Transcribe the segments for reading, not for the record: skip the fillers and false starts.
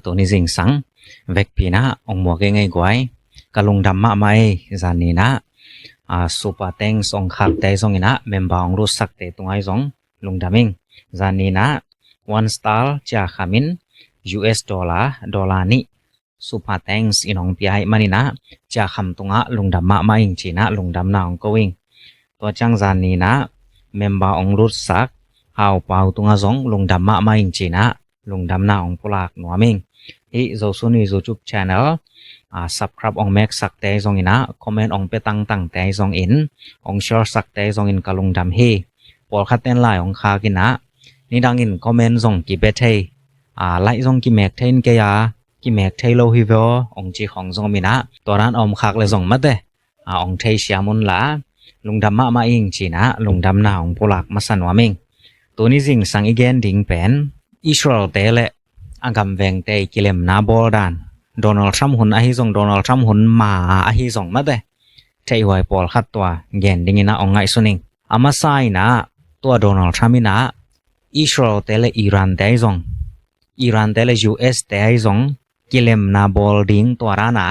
ตัวนี้สิงสังเวกพีนะองมัวเกงไงกวยกะลงดำมะไม่จานนี้นะสุปาเต็งสองขับแต่สองอินะเมมบาองรู้สักแต่ตรงไอ้สองลงดำเองจานนี้นะone star จะขามิน US ดอลลาร์นี้สุปาเต็งสินองปีไอมันนี่นะจะคำตรงลงดำมะไม่อิงจีนะลงดำนาองก็วิ่งตัวจังจานนี้นะเมมบาองรู้สักหาวเปล่าตรงสองลงดำมะไม่อิงจีนะลงดำนาองปลากหนัวเมงอีโซซุนี YouTube channel subscribe ong mek sak te zong ina comment ong pe tang te zong in ong share sak te zong in kalung dam he pol khaten lai ong kha kina ni dang in comment zong ki be thei lai zong ki mek thein ke ya ki mek thei lo hi vo ong chi khong zong mina toran om khak le zong ma te ong thei siamun la lung dam ma ing chi na lung dam na ong polak ma san wa meng to ni jing sang again ding pen Israel te le agam veng te kilem na bol dan Donald Trump หุ่นอาฮิซง Donald Trump หุ่นมาอาฮิซงมาเตใช่หวยปอลขัดตัวแกนดิงินะองไงสุนิงอามาไซนะตัว Donald Trump นี่นะอิสราเอลเตเลอิหร่านเตไอซงอิหร่านเตเล US เตไอซงกิเลมนาบอลดิงตัวรานะ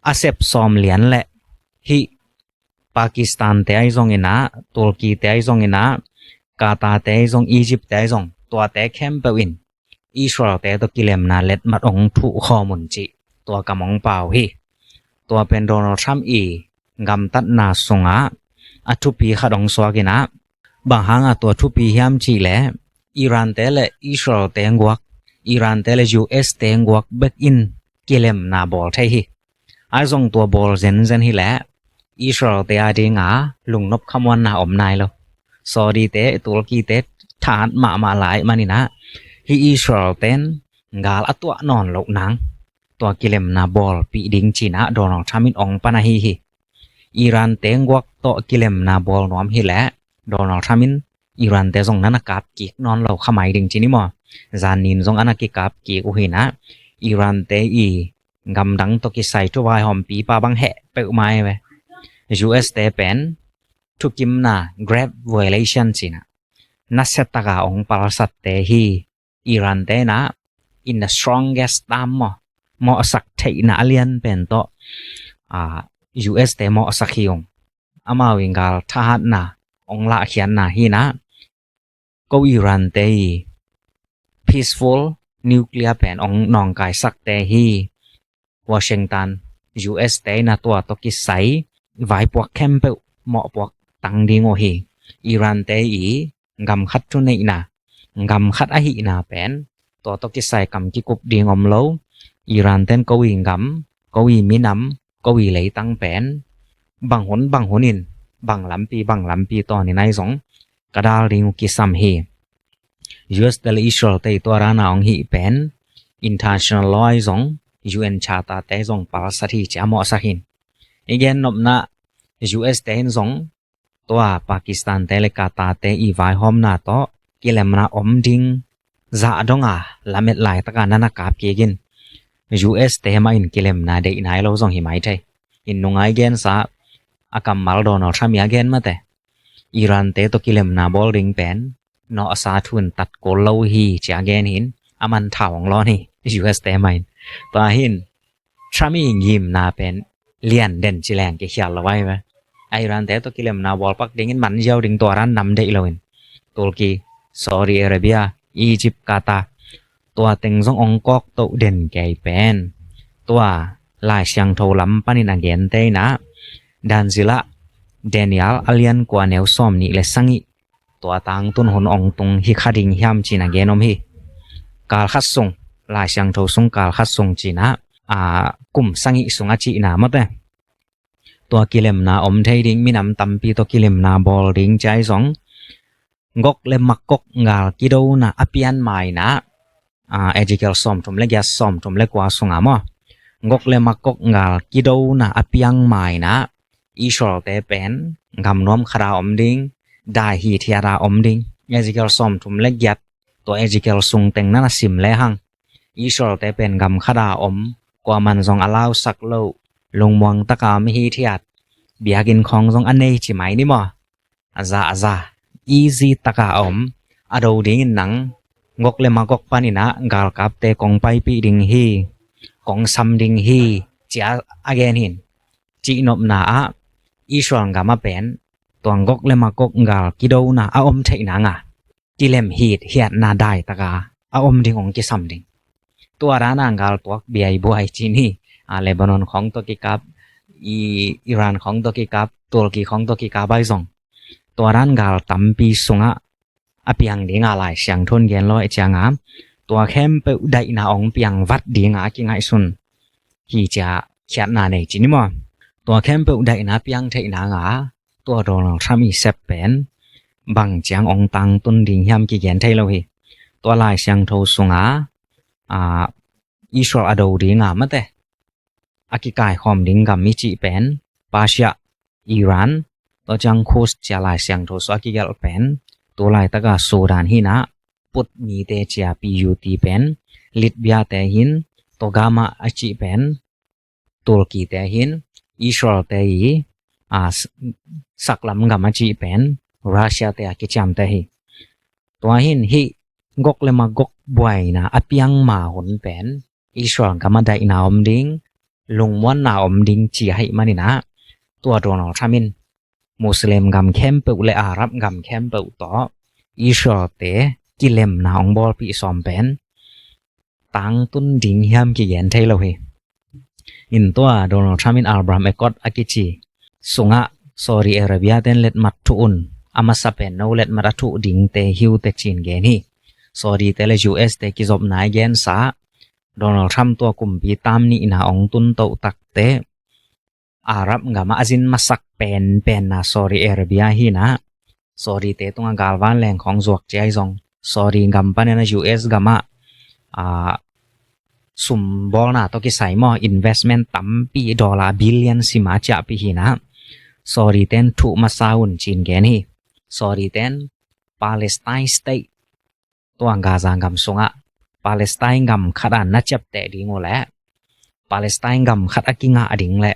อาเซปซอมเหลียนและฮิปากีสถานเตไอซงอินะตุรกีเตไอซงอินะกาตาร์เตไอซงอียิปต์เตไอซงตัวเตแคมเปวินอิสราเอลแต่ตัวกิเลมนาเล็ดมัดองทุข้อมุนจิตัวกำมองเปล่าฮีตัวเป็นโดนัลด์ทรัมป์กำตัดนาสงอาทุปีขัดองสวากินะบางหางตัวทุปียามจีแลอิหร่านแต่ละอิสราเอลแต่งวกอิหร่านแต่ละ US แต่งวกเบกอินกิเลมนาบอลไทยฮีไอซงตัวบอลเซนฮีแลอิสราเอลแต่อาดิงลุงนบคำวันนาอมนายโลซอดีแต่ตุรกีแต่ทหารมาหลายมานี่นะฮีอิสราเอลเต็นกาลอัตัวนอนโลกนังตัวกิเลมนาบอลปีดิงจีนะโดนัลด์ทรัมป์องปะนะฮีอิหร่านเต็งกวกตัวกิเลมนาบอลนอมฮีแลโดนัลด์ทรัมป์อิหร่านเตซงนันกาบกิกนอนเราขมายดิงจีนี่มอจานินซงอนากิกาบกิกอุหินะอิหร่านเตกำดังตัวกิไซตัววายหอมปีปาบังแหะเปอุไม้เว US เตเป็นทุกิมนา grab violation จีนะนัสตะกาองปาราสัตเตฮีIran te na in the strongest time mo asak thei na alien pen to US te mo asakiong ama wingal thahat na ongla khian na hi na ko Iran te peaceful nuclear pen ong nong kai sak te hi Washington US te na to ki sai vai pok kempe mo pok tang ding o hi Iran te gam khat tu nei na gam khat a hi na pen to ki sai kam ki kup ding om lo Iran ten ko wi gam ko wi minam ko wi lei tang pen bang honin bang lampi to ni nai song kadal ring ki sam hi US tel Israel te to rana ong hi pen international law song UN charta te song parasati chamo sahin again nomna US ten song to Pakistan te le kata te I vai hom na to kilemna omding za donga lamet lai taka nana kap kegin US te ma in kilemna de inai lo zong hi mai thai in nungai gen sa akam mal Donald Trump ya gen mate Iran te to kilemna bol ring pen no asa thun tat ko lo hi cha gen hin aman thawng lo ni US te mai ta hin Trump yim na pen lian den chilang ke khial lo wai wa Iran te to kilemna bol pak ding in man jaw ding to ran nam de loin Turkey Saudi Arabia Egypt Qatar ตัวเต็งซององกอกโตเด่นแก่เป็นตัวลายเชียงโทลำปานินาเกนเตนะดันซิละเดนิเอลอเลียนกว่าแนวซ้อมนี่และสังอีตัวต่างตุนหนองตรงฮิคาดิงยามจีนาเกนอมฮีกาลคัดส่งลายเชียงโทสงกาลคัดส่งจีนะกุ่มสังอีสงอาจีนามาเตตัวกิเลมนาอมเทดิงมีน้ำตำปีตัวกิเลมนาบอลดิงใจสองงกเลมักกกงาลกิโดนะอภิยันไมนะeducal som thum le gas som thum le kwa sunga mo ngok le makok ngal kido na apiang mai na Israel te pen gam nom khara om ding dai hi thiara om ding educal som thum le gyat to educal sung teng na sim le hang Israel te pen gam khara om kwa man jong alaw sak lo lungmwang taka mi hi thiat biagin khong jong anei chi mai ni mo aza easy taka om ado ding nang ngok le magok panina gal kap te kong pai pi ding hi kong sam ding hi chia again hin chi nop na a ishwar ga ma pen tong gok le magok gal kido na a om thei na nga kilem hit hiat na dai taka a om ding ong ki sam ding ตัวร้านงาลตัวเบียบวยจีนี่เลบานอนของตุรกีกับอิหร่านของตุรกีกับตุรกีของตุรกีกับไปส่งตัวร้านงาลตั้มปีส่งอเปียงดีงาลายเสียงทนเย็นลอยจางามตัวเข้มไปได้นาองเปียงวัดดีงากิงไอซุนที่จะเขียนนาในจีนี่มั้งตัวเข้มไปได้นาเปียงเทนางาตัวโดนทำมีเซปเป็นบังจางองตังตุนดิ่งยามกิเย็นไทยเราฮีตัวลายเสียงโทส่งIsrael ado dinga mate akikai khom ding gam mi chi pen Persia Iran to jang khos chalai siang tho so akigal pen to lai taka Sudan hina put mi te chia PUT pen Libya te hin to gama achi pen Turkey te hin Israel te hi saklam gam achi pen Russia te akicham te hi to hin hi gok le ma gok buai na apiang ma hon pen Israel gama dai na om ding lungmon na om ding chi hai manina ตัวโดนัลด์ทรัมป์มุสลิมกำเข้มเปอุเลอารับกำเข้มเปอุต่ออิสราเอลเตกิเลมนาองบอลปีซอมเป็นตังตุนดิงยามกิเย็นไทยเราเฮอินตัวโดนัลด์ทรัมป์อัลบรามเอกอดอากิจิสุงะซอรีอาระเบียเตนเล็ดมัดทุนอามาซาเป็นโนเล็ดมัดทุดิงเตฮิวเตจีนเกนี่ซอรีเตเลยูเอสเตกิจบนายเกนซาโดนัลด์ทรัมป์ตัวกุมปีตามนี่นาองตุนโตตักเตอารับงามาazin masak pen na sorry Arabia hi na sorry te tunga galwan leng khong jok chai jong sorry gam pan na US gama sum bol na to ki sai mo investment tampi dollar billion sima cha pi hi na sorry ten thu masaun chin ge ni sorry ten Palestine state tuang Gaza gam sunga Palestine gam khadan na chap te ding ole Palestine gam khat akinga ading le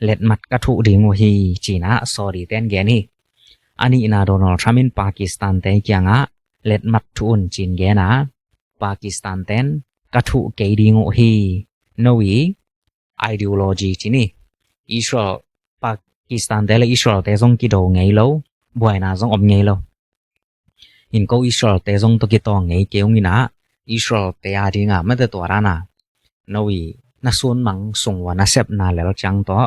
let mat ka thu ding hi China sorry ten ge ni ani na Donald Trump in Pakistan te kyanga let mat thun chin ge na Pakistan ten ka thu ke ding hi no wi ideology chini Israel Pakistan te le Israel te jong ki do ngei lo boy na jong om ngei lo in ko Israel te jong to ki to ngei keung ina Israel te a dinga ma te to rana no wi na sun mang sung wa na sep na le chang to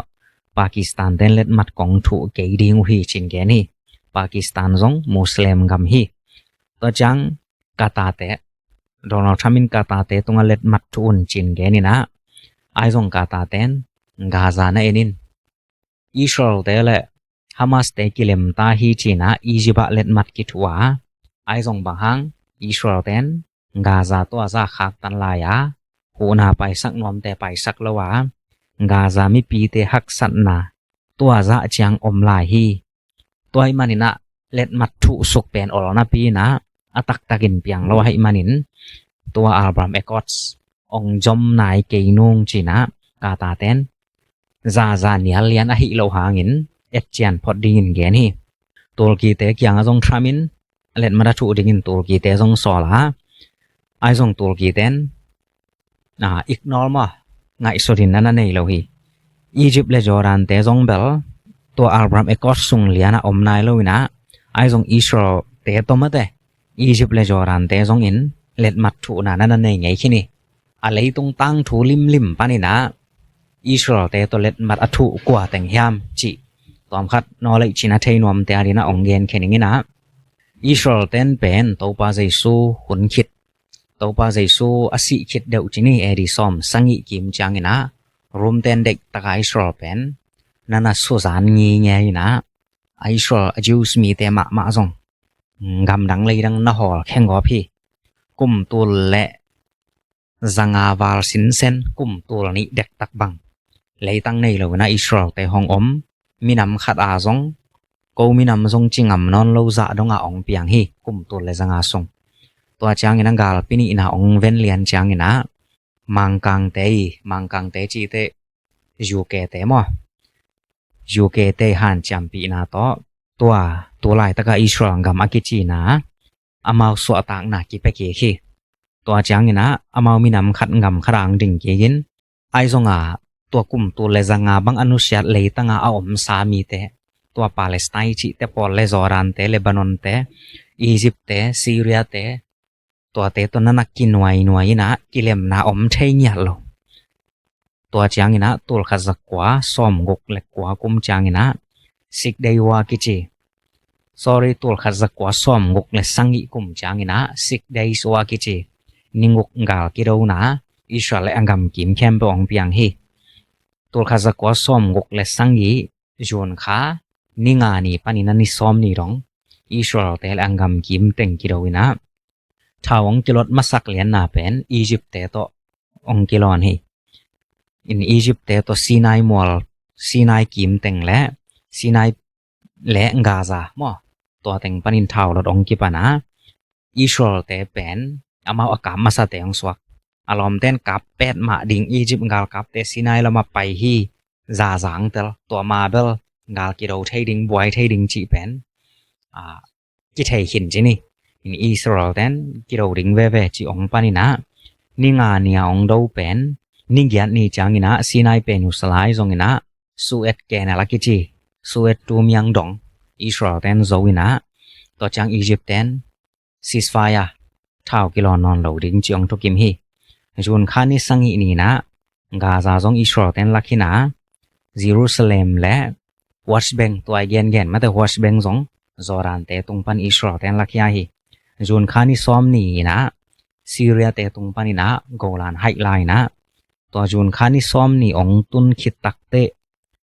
Pakistan ten let mat kong thu ke ding hi chin ge ni Pakistan jong Muslim gam hi to chang kata te Donald Trump in kata te tunga let mat thun chin ge ni na ai jong kata ten Gaza na enin Israel te le Hamas te kilem ta hi China Egypt let mat ki thua ai jong bang hang Israel ten Gaza to za khak tan la ya hu na pai sak nom te pai sak lawa Gaza mi pi te hak sat na tua za chiang om lai hi toy manina let mat thu suk pen olna pi na atak takin piang lo hai manin tua Abraham Accords ong jom nai ke nung china kata ten za nial lian a hi lo hangin et chian phot ding gen hi Turkey te kyang jong Tramin let mat thu dingin Turkey te jong sola ai jong Turkey ten ignore ma ngai sorin nana nei lo hi Egypt le Jordan te jong bel to Abraham Accords sung liana om nai lo ina ai jong Israel te to mate Egypt le Jordan te jong in let mat thu na nana nei ngai khini a lei tung tang thu lim panina Israel te to let mat athu kwa teng hiam chi tom khat no lei china thei nom te arina ong gen kheningina Israel ten pen to pa Jesu hun khit to pa Jesu asi khit deu chini eri som sangi kim changina rum ten dek taka Israel pen nana suzan ngi nge ina Israel Jews mi te ma jong gam dang lei dang na hol kheng go phi kum tul le zanga wal sin sen kum tul ni dek tak bang lei tang nei lo na Israel te hong om minam khat a jong ko minam jong chingam non lo za donga ong piang hi kum tul le zanga songตัวจางอินังกาลปินีอินาองเวนเลียนจางอินะมังกังเตจีเตยูเกเตมอยูเกเตหันจำปีนาโตตัวลายตะกะอิสราเอลกัมอากิจีนะอามาวสวตังนากิเปเกคี ตัวจางนี่นะอามาวมีนำขัดงำครางดิ่งเกยินไอซงตัวกุมตัวเลจังบังอนุชาติเลยตั้งอมสามีเตตัวปาเลสไตน์จิเตปอลเลจอรันเตเลบานอนเตอียิปต์เตซีเรียเตตัวเตตัวนั้นกินหน่วยนะกิเลมนาอมเทียโลตัวจางนะตัวขัดจักว่าสอมกกเล็กกว่ากุมจางนะสิกเดยวากิจิsorry ตัวขัดจักว่าสอมกกเล็กสังกิกุมจางนะสิกเดยสวากิจินิงกงาลกิโรนะอิสราเอลอังกัมกิมแคมเปองเปียงฮีตัวขัดจักว่าสอมกกเล็กสังกิจวนขานิงานีปานินันนิสอมนีรองอิสราเอลอังกัมกิมเต็งกิโรนะทาวงกิลดมาสักเลียนนาเป็นอียิปต์เตโตองกิลอนฮีin Egypt te to Sinai mol Sinai kim teng le Sinai le Gaza mo to teng panin thau lot ong ki pana Israel te pen amao akam ma sa te ong swak alom ten kap pet ma ding Egypt gal kap te Sinai la ma pai hi za zang tel to ma bel gal ki do thai ding boy thai ding chi pen ki thai hin chi ni in Israel ten ki do ding ve ve chi ong panina ninga nia ong do pen ning giat ni changina Sinai Peninsula zongina Suez Canal kichi Suez Tumyang dong Israel ten zoina to chang Egypt ten ceasefire thau kilon non lo ding chiong to kim hi jun khani sangi ni na Gaza zong Israel ten lakhina Jerusalem le West Bank to again ma te West Bank zong Jordan te tungpan Israel ten lakhia hi jun khani som ni na Syria te tungpan ina Golan Heights naตัวจุนคานิซ้อมนี่องตุนคิดตักเต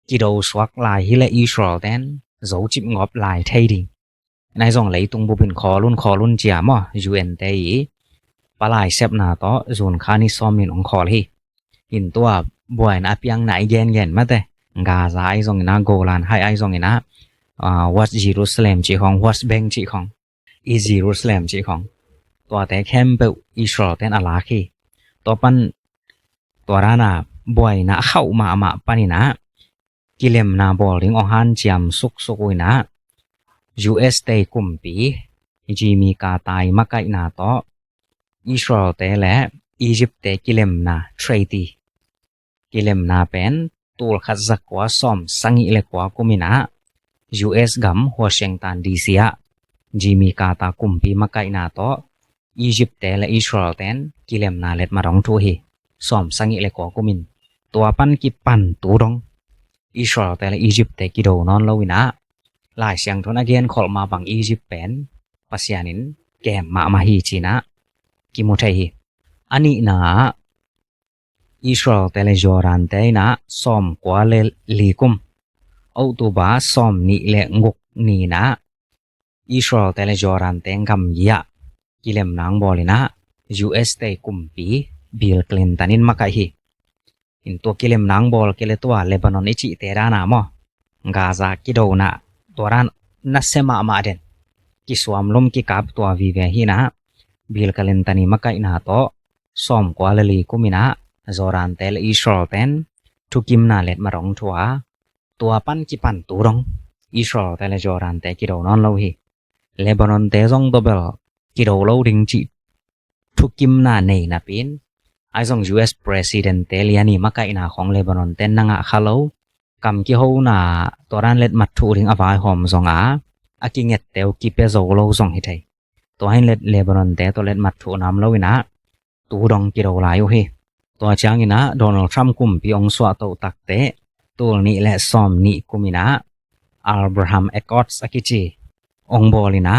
กิโดสวักลายฮิเลอิสราเอลแดนโจจิบงอบลายไทยดิในส่งไหลตุงบุบินคอรุ่นเจียมอยูเอ็นเตอีปลายเซบนาต่อจุนคานิซ้อมนี่องคอลีหินตัวบวยนะเปียงไหนเย็นมาเตกาซาไอซงนะโกลานไฮไอซงนะวัดเยรูซาเล็มจีของวัดแบงจีของอีเยรูซาเล็มจีของตัวแต่แคมเปอิสราเอลแดนอาลาคีตัวปันตัวรานาบวยนะเข้ามาปานินะกิเลมนาบอลิงอหันจามสุกวินะ US เตกุมปีจีมีกาตายมาไกนาต่ออิสราเอลเตและอียิปต์เตกิเลมนาเทรตีกิเลมนาเป็นตูลขัดจักว่าซอมสังอิเลกว่ากุมินะ US กัมวอชิงตันดีซีจีมีกาตากุมปีมาไกนาต่ออียิปต์เตและอิสราเอลเตนกิเลมนาเล็ดมารองทูฮีสอมสังอิเลกว่ากุมินตัวปันกิปันตูดงอิสราเอลแต่ละอียิปต์แต่กิโดนอนลวินะหลายเสียงทนเกนขอมาบังอียิปต์เป็นปัสยานินแกมมาฮีจีนะกิมุทัยฮีอันนี้นะอิสราเอลแต่ละจอรันแต่นะสอมกว่าเลลีกุมเอาตัวบาสอมนี่เลงกนี่นะอิสราเอลแต่ละจอรันแต่งกำยะกิเลมนางบอลินะ US แต่กุมปีบิลคลินตันินมาไกฮีอินตัวกิเลมนางบอลเกเลตัวเลบานอนอิจิเตรานามอกาซากิโดนะตัวรานนัสเซมาเดนกิสวามลมกิกาบตัววิเวฮีนะบิลคลินตันิมาไกนาโตสอมกว่าเลลีกุมินะจอรันเตลอิสราเอลเตนทุกิมนาเลตมารองทัวตัวปันกิปันตูรองอิสราเอลเตลจอรันเตกิโดนอนโลฮีเลบานอนเตซองดเบลกิโดโลดิงจิทุกิมนาเนนาปินไอซอง US President เตลียนีมาไกนาของเลบานอนเต้นนางะคาโลกำกิโฮนาตัวรันเล็ดมัดทูริงอวายหอมซองอากิเงตเตวกิเปโซโลซองฮิไทยตัวให้เล็ดเลบานอนเตตัวเล็ดมัดทูนำโลวินะตูดองกิโดลายโอเฮตัวจางอินะโดนัลด์ทรัมป์กุมปีองสวะโตตักเตตัวนี้และซอมนี้กุมินะอัลบราฮัมเอกอตส์อากิจิองบอลินะ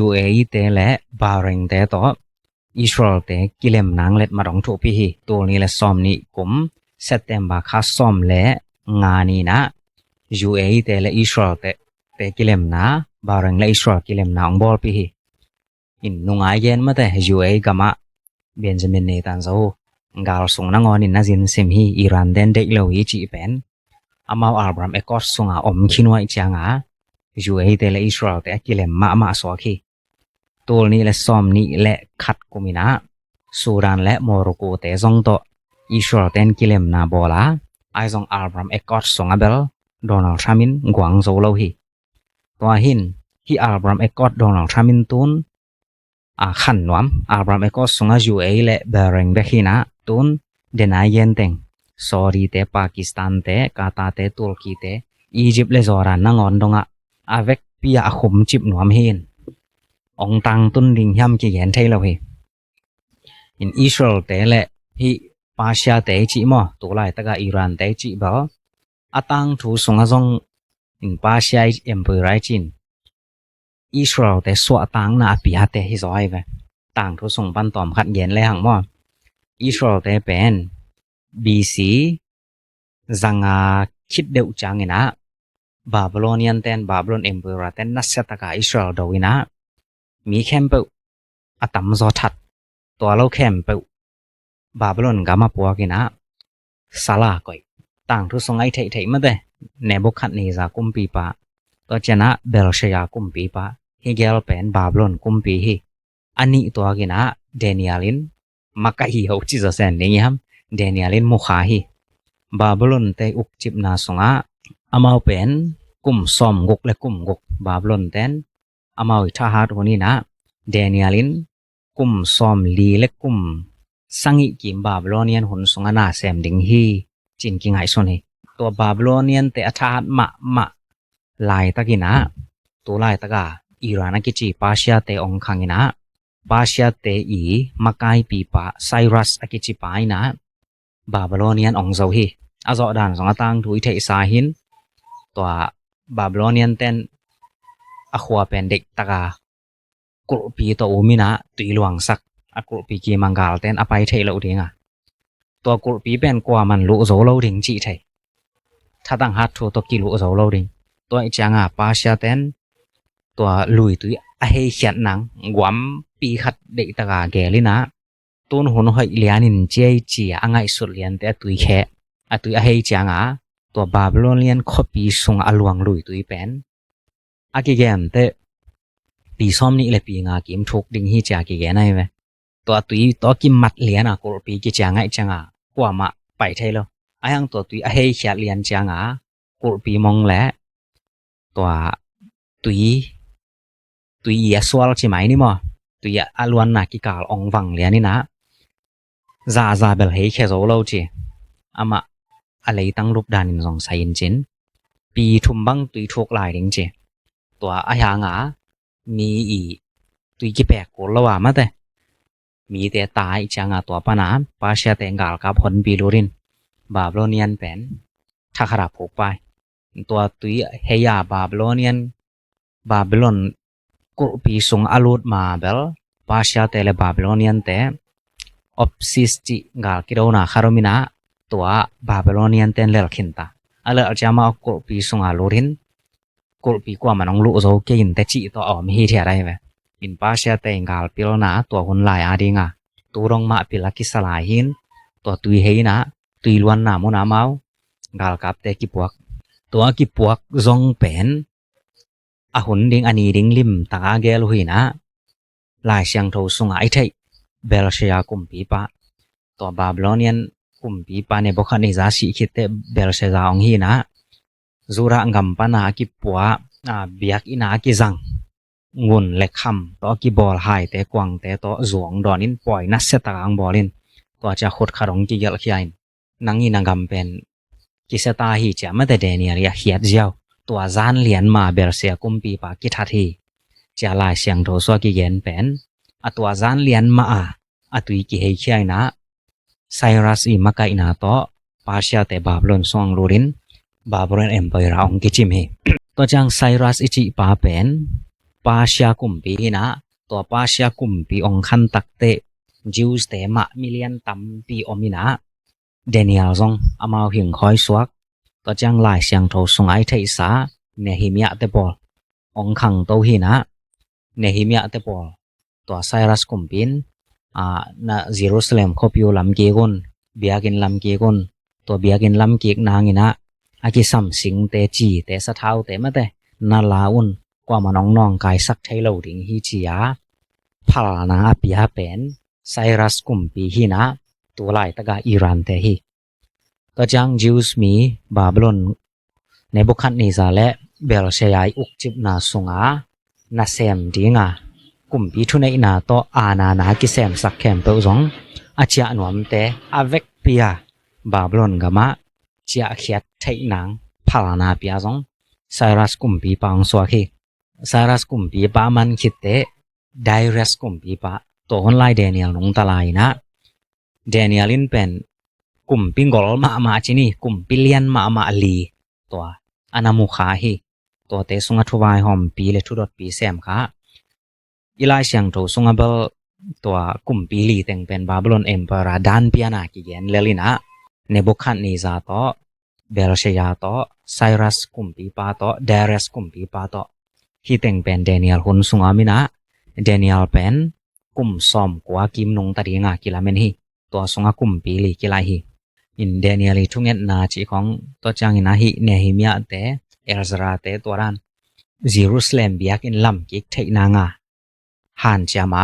UAE เตและบาเรงเตต่ออิสราเอลเตกิเลมนางเล็ดมารองถูกพิฮีตัวนี้และซอมนี้กุมเซตเตมบาคาซอมและงานีนะ UAE เตและอิสราเอลเตกิเลมนาบาเรงและอิสราเอลกิเลมนาองบอลพิฮีอินนุงไอเย็นมาแต่ UAE กามาเบนจามินเนตันโซกาลส่งนางอนินนาจินเซมฮีอิรันเดนเดกเลวีจีเป็นอามาอัลบรามเอกอสส่งอมคินไว้จางUAE เตและอิสราเอลเตกิเลมมาสวาคีตัวนี้และซอมนี้และขัดกุมินะซูดานและโมร็อกโกเตซองโตอิสราเอลเตนกิเลมนาบอลาไอซองอัลบรามเอกอสส่งอเบลโดนัลด์ทรัมป์กวางโซโลฮีตัวหินที่อัลบรามเอกอสโดนัลด์ทรัมป์ตุน ขันนวมอับรามก็สงอยู่และเบริงเบขีนะตุนเดนายเยนเต็งซอรีเตปากีสถานเตกาตาเตตุรกีเตอียิปต์เลจอรันนางอนดงอาเวกปียขุมจิบนวมเฮนองตังตุนดิงยำกิเยนเทลเฮอินอิสราเอลเตและฮิปาเซียเตจิมอตุลายตะกาอิหร่านเตจิบ่อาตังทูสงซงอินปาเซียเอ็มเปอร์ไรจินอิสราเอลเตสวตังนาปีฮาเตฮิซอยเวต่างทูสงปันตอมขัดเย็นและหังมออิสราเอลเตเป็น BC จังอาคิดเดวจังนะบาบิโลเนียนเตนบาบิโลนเอ็มเปอร์เตนนัสเซตะกาอิสราเอลดวินะมีแคมเปอตัมซอทัดตัวเราแคมเปบาบิโลนกามาปัวกินะซาลาก่อยต่างทุสงไอไทยมาเดเนบุคัดเนซากุมปีปะตัวเจนะเบลเชียกุมปีปะฮิเกลเป็นบาบิโลนกุมปีฮิอันนี้ตัวกินะเดนิเอลินมักฮิเอาจิซเซนนี่ฮัมเดนิเอลินมุขาฮิบาบิโลนเตอุกจิบนาสงะอามาเป็นกุมซอมกกและกุมกกบาบิโลนเตนอามาอิทาฮัดคนนี้นะเดนิเอลินกุมซอมลีและกุมสังอิกิมบาบิโลเนียนหุนสงนาเซมดิงฮีจินกิงไงส่วนนี้ตัวบาบิโลเนียนเตอทาฮัดมะลายตะกินะตัวลายตะกาอิหร่านกิจิปาเซียเตองคังกินะปาเซียเตอีมักไกปีปะไซรัสกิจิปายนะบาบิโลเนียนองเซาฮีอาจอดานสงตังถุยเทสาหินตัวบาบิโลเนียนเตนอขวาเป็นเด็กตะกากรุปีตัวอุมินะตุยหลวงสักกรุปีกีมังกาลเตนอภัยเทเลอุดิงตัวกรุปีเป็นกว่ามันลุโซโลดิงจีเทถ้าตั้งฮัดทัวตัวกิลุโซโลดิงตัวอีจังปาเซียเตนตัวลุยตุยเฮเขียนหนังกวมปีขัดเด็กตะกาเกลินะตุนหุนหอยเลียนินเจจีอ่างไงสุดเลียนแต่ตุยแค่ตุยเฮจังตัวบาบิโลเนียนคบีสงอลวงลุยตุยเป็นกิเกมเตปีซ้อมนี่เลยปีงากิมทุกดิ่งฮีจากิเกนไงเว้ตัวตุยตัวกิมมัดเลียนกรุปีกิจังไงจังกว่ามาไปไทยแล้วยังตัวตุยเฮเขียนเลียนจังกรุปีมองแหละตัวตุยยาสวลใช่ไหมนี่มั้งตุยอลวนนักกิกาลองวังเลียนี่นะซาเบลเฮแค่โซโลจีมาอะไรตั้งรูปดานินสองไซน์จินปีทุ่มบังตุยทุกลายดิ่งจีตัวยังมีตุยกิแปกกูละว่ามาแต่มีแต่ตายจังตัวปนาปาเชียเตงกาลกับผลปีลูรินบาบิโลเนียนเป็นถ้าขราบผูกไปตัวตุยเฮียบาบิโลเนียนบาบิโลนกุปีสงอลูดมาเบลปาเชียเตเลบาบิโลเนียนเตออฟซิสจิกาลกิโดนาคารมินาตัวบาบิโลเนียนเตนเลลขินตาอะไรอาจจะมากุปีสงอลูรินกุปีกว่ามันองลุโซเกินแต่จีตัวมีเทียได้ไหมอินปาเซียเตงกาลปิโลนาตัวคนหลายอาดิงตัวรองมาปิลากิสลายหินตัวตุยเฮนะตุยล้วนนามุนาเมากาลกับเตกิปวกตัวกิปวกจงเป็นหุ่นดิงอันนี้ดิงลิมตาเกลุหินะลายเสียงทูสงไอไทยเบลเชียกุมปีปะตัวบาบิโลเนียนกุมปีปะในบุคคลนิจาสิคิดเตเบลเชียองหินะจูระงัมปนากิปัวเบียกอินากิจังงุนเล็กคำตัวกิบอลหายแต่กวางแต่ตัวจวงดอนินปล่อยนัสเซตางบอลินตัวจะขดขรองกิเยลขี้อินนังอินังกัมเป็นกิเซตาฮีจะไม่แต่เดนียรีเฮียดเจ้าตัวจานเลียนมาเบลเซียกุมปีปากิทัดฮีจะลายเสียงโทสวกิเยนเป็นตัวจานเลียนมาตุยกิเฮขี้อินะไซรัสอีมักไกนาโตปาเชียเตบาบลอนซองลูรินบาบิโลนเอ็มไพร์องกิจิมเฮตัวจังไซรัสอิจิปาเป็นปาเชียกุมปีนะตัวปาเชียกุมปีองคันตักเตจิวส์เตมะมิเลียนตัมปีอมินะเดนิเอลซงอามาหิงคอยสวกตัวจังลายเสียงโทสงไอไทสาเนฮิเมียเตบอลองคังโตหินะเนฮิเมียเตบอลตัวไซรัสกุมปินna Jerusalem kopio lam ke gon biakin lam ke gon to biakin lam ke nangina aki sam sing te chi te sa thau te ma te na laun kwa manong nong kai sak thai lo ding hi chia phal na apia pen Cyrus kum pi hi na tu lai taga Iran te hi to jang Jews mi Babylon Nebuchadnezzar le Belshazzar uk chip na sunga na sem dinga กุมปีทุในนาโตอานานากิแซมสักแคมเปซองอาเจียนวมเตอเวกเปียบาบลอนกะมะเจียเขียดไทนางพาลานาเปียซองไซรัสกุมปีปางสวาคีไซรัสกุมปีปามันคิดเตไดเรสกุมปีปาตัวคนไล่เดเนียลนงตะลายนะเดเนียลินเป็นกุมปิงกอลมาจินี่กุมปิเลียนมาลีตัวอนามุขาฮีตัวเตสุงทุวายหอมปีเลทุดอดปีแซมค่ะอีลายเสียงโตสุงเบลตัวกุมปีลีแต่งเป็นบาบิโลนเอ็มเปอราดานปีนากิเกนเลลินะเนบุคัดเนซาโตเบลเชียโตไซรัสกุมปีปาโตเดเรสกุมปีปาโตฮีแต่งเป็นเดเนียลหุนสุงอามินะเดเนียลเป็นกุมซอมกว่ากิมนงตะดีงากิลาเมนฮีตัวสุงกุมปีลีกิลาฮีอินเดเนียลีทุงเงตนาจิของตัวจางอินาฮีเนฮิมียเตเอลซราเตตัวรันเยรูซาเล็มเบียกอินลัมกิกเทนางาฮันจามา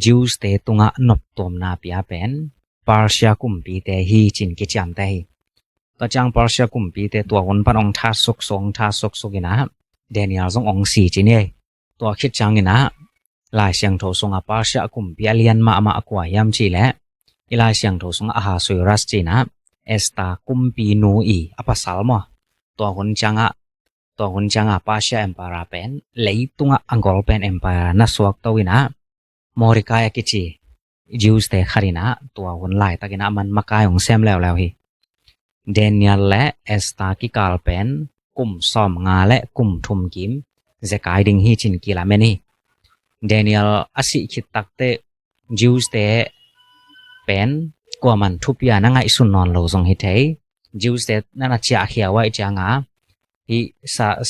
จิวสเตตุงะนบตอมนาเปียเป็นปาร์เชียกุมปีเตฮีจินกิจามเตฮีตัวจางปาร์เชียกุมปีเตตัวคนปันองทาสุกสงทาสุกสุกินะเดเนียลซงองสีจินเอตัวคิดจางอินะลายเสียงโทสงอปาร์เชียกุมปีเลียนมากว่ายามจีและอีลายเสียงโทสงอาหาสุยรัสจีนะเอสตากุมปีนูอีอปัสสัลมอตัวคนจางปาเชียเอ็มปาราเป็นเลยตุงอังกอลเป็นเอ็มปารานัสวกตัววินะมอริกายกิจิจิวสเตคารินะตัวคนไล่ตะกินะมันมากายของเซมแล้วฮีเดเนียลและเอสตากิกาลเป็นกุมซอมงาและกุมทุมกิมเจกายดิงฮีจินกิลาเมนีเดเนียลอสิคิดตักเตจิวสเตเป็นกว่ามันทุบยานังไงสุนนอนโลซงฮิเทจิวสเตนั่นอาจจะเขียวไว้จางาอี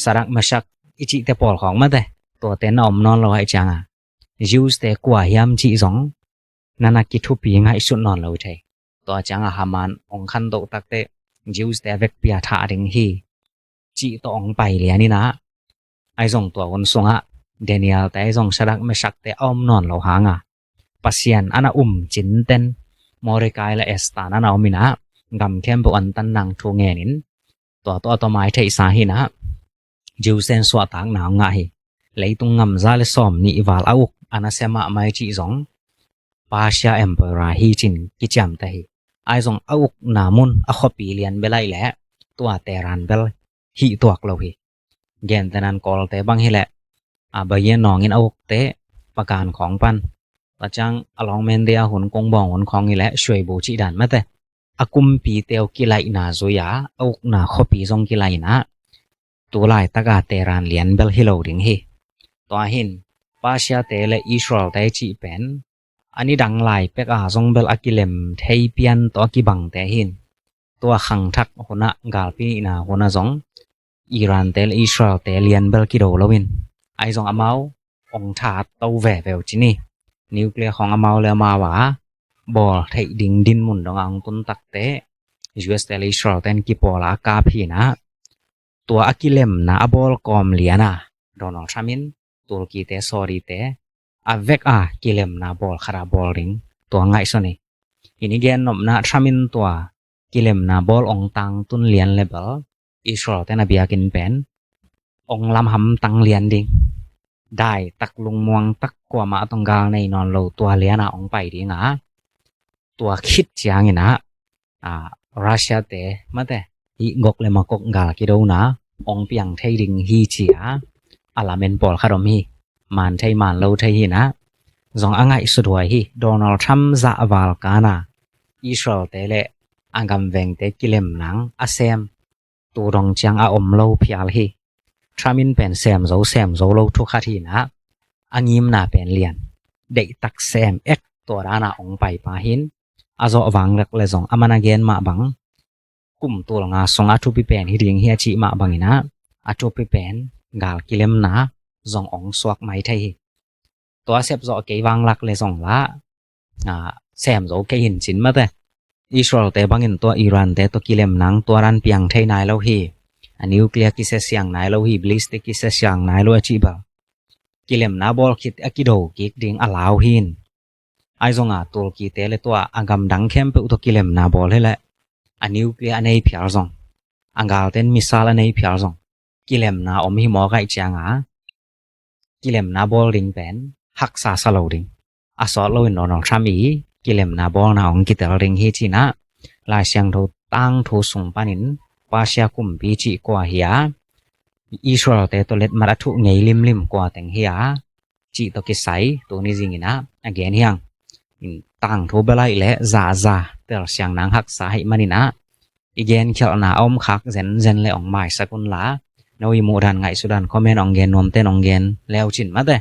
สารักมาชักอิจิเตปอลของมาเตตัวเตนอมนอนโลไว้จางาจิวสเตกว่ายามจีซองนั่นอากิทุบยังไงสุนนอนโลเทตัวจางาฮามันองคันโตตักเตจิวสเตเวกเปียทาดิงฮีจีตัวองไปเลยนี่นะไอซงตัวคนสงะเดเนียลแต่ไอซงสารักมาชักเตอมนอนโลหางาปัสยันอันจินเตนมอริกายและเอสตานานามินะกำเข้มปุอันตันนังทูเงนินตัวไม้เทสาหินะจิวเซนสวตังนาวงาหิเลยตุงงำซาเลซอมนิวาลอาอุกอนาเซมาไม่จีซองปาเชียเอ็มเปอราฮีจินกิจามเตหิไอซองอาอุกนามุนอขปีเลียนเบลัยแหละตัวเตรันเบลหิตัวกลวิเกนเตนันกอลเตบังหิแหละบายนองอินอาอุกเตประการของปันตาจังอลองเมนเดียหุนกงบองหุนของนี่แหละช่วยบูจิดันมาแต่อากุมปีเตียวกิไลนาโซยาอาอุกนาขปีซองกิไลนะตัวลายตะกาเตรานเลียนเบลฮิโลดิงฮีตัวหินปาเชียเตเลอิสราเอลเตจิเป็นอันนี้ดังลายเป็กอาซองเบลอากิเลมเทยเปียนตัวกิบังเตหินตัวขังทักหุนะกาลปีนาหุนะซองอิหร่านเตลอิสราเอลเตเลียนเบลกิโดลวินไอซองอามาวองทาเตาแหวเวลจินี่นิวเคลียร์ของอามาวเลมาว่าบอลไทยดิงดินมุนดองอังตุนตักเตUS เตลอิสราเอลเตนกิปอลากาพีนะตัวอากิเลมนะบอลกอมเลียนะโดนัลด์ทรัมป์ตุรกีเตสอรีเตอเวกกิเลมนะบอลคาราบอลริงตัวไงส่วนนี้อินิเกนนมนะทรัมป์ตัวกิเลมนะบอลองตังตุนเลียนเลเบลอิสราเอลเตนเบียกินเป็นองลำหำตังเลียนดิงได้ตักลุงมวงตักกว่ามาตรงกลางในนอนโลตัวเลียนะองไปดีนะตัวคิดจางนี่นะรัสเซียเตมาแต่อีกกเลยมากกกาลกิโดนะองเปียงไทยดิงฮีเจียอาลาเมนปอลคารอมีมันไทยมันโลไทยฮีนะจงอ่างไงสุดวยฮีโดนัลด์ทรัมป์จะวาลกานะอิสราเอลเตเลอังกำเวงเตกิเลมหนังอาเซมตัวรองจางอมโลพิอาลฮีทรัมป์เป็นแซมโซโลทุกขทีนะอังยิมนาเป็นเลียนเด็กตักแซมเอ็กตัวรานาองไปปาหินอาโซวังเล็กเลยจงอามานาเกนมาบังกุมตัวงาสงอาทุปิเป็นฮิริงเฮียจิมาบังนะอาทุปิเป็นกาลกิเลมนะจงองสวกไม้ไทยตัวเสพโซเกวังลักเลยจงละแซมโซเกหินจินมาแต่อิสราเอลเตบังอินตัวอิหร่านเตตัวกิเลมนังตัวรันเปียงไทยนายเลวฮีนิวเคลียร์กิเสเซียงนายเลวฮีบลิสติกิเสเซียงนายเลวจิบะกิเลมนาบอลคิดอกิโดกิกดิงอาลาวหินไอซงตุรกีเตเลตัวอังกำดังเข้มเปอุตกิเลมนาบอลเลยแหละนิวเคลียร์ในพิอาร์ซงอังกาลเตนมิสาลในพิอาร์ซงกิเลมนาอมหิมอไกจางกิเลมนาบอลริงเป็น หักษาสโลดิงอสอโลนนองทรามีกิเลมนาบองนาองกิตริงเฮจินะลาเสียงโทตังโทสุงปานินปาเสียกุมปีจิกว่าเฮียอิสราเอลเตตเล็ดมาทุไงลิมกว่าแต่งเฮียจิตกิไสตัวนี้จริงนะอเกนเฮียงตังโทเบลายและซาเตลเสียงนางหักษาให้มานินะอีเกนเขียวนาอมคักเซนเลยอองไม้สกุลลานวิมูดันไงสุดันคอมเมนต์องเกนนวมเตนองเกนแล้วจินมาเต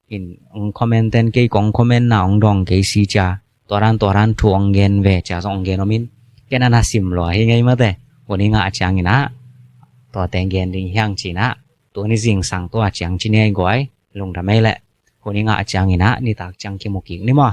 in comment ten ke kong comment na ong dong ke si cha toran thu ong gen ve cha ong gen omin kena na sim lo hi ngai ma te oni nga chang ina to teng gen ding hyang chi na to ni jing sang to chang chi ne goi lung da mai le oni nga chang ina ni tak chang ki mo ki ni mo